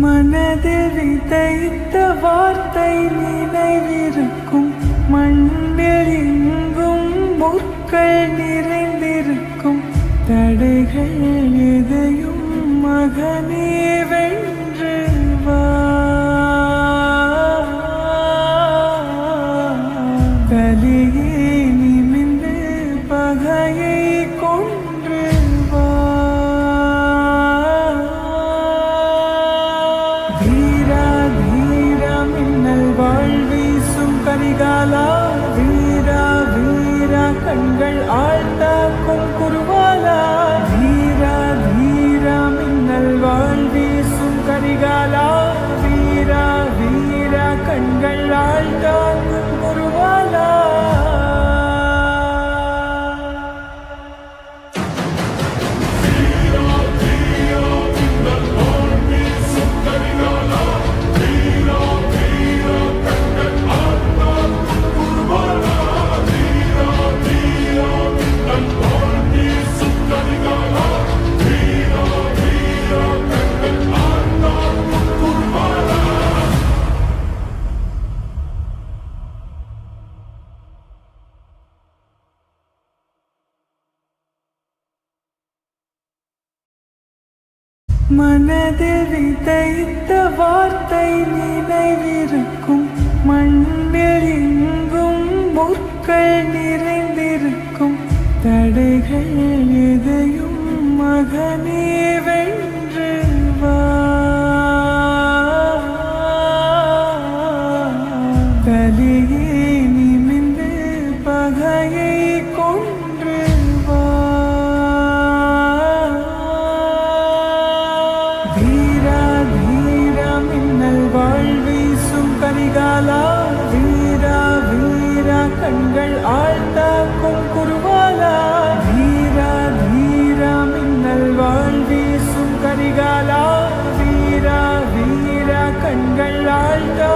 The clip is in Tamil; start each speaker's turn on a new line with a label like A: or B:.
A: மனதில் விதைத்த வார்த்தை நினைவிருக்கும், மண்ணில் எங்கும் முற்கள் நிறைந்திருக்கும். தடைகள் எதையும் மகனே வென்று வா, தலையே நிமிந்து பகையை கொன்று வா. வீரா வீரா மின்னல் வாழ்வீசும் கரிகாலா, வீரா வீரா கண்கள் ஆழ்த்தாக்கும் குருவாலா. வீரா வீரா மின்னல் வாழ்வீசும் கரிகாலா, வீரா வீரா கண்கள் ஆழ்த்தாக்கும் குருவாலா. மனதில் விதைத்த வார்த்தை நினைவிருக்கும், மண்ணில் எங்கும் முற்கள் நிறைந்திருக்கும். தடைகள் எதையும் மகனே வென்று வா, தலையே நிமிந்து பகையை கொன்று வா. வீரா வீரா மின்னல் வாழ்வீசும் கரிகாலா, வீரா வீரா கண்கள் ஆழ்த்தாக்கும் குருவாலா. வீரா வீரா மின்னல் வாழ்வீசும் கரிகாலா, வீரா வீரா கண்கள் ஆழ்த்தா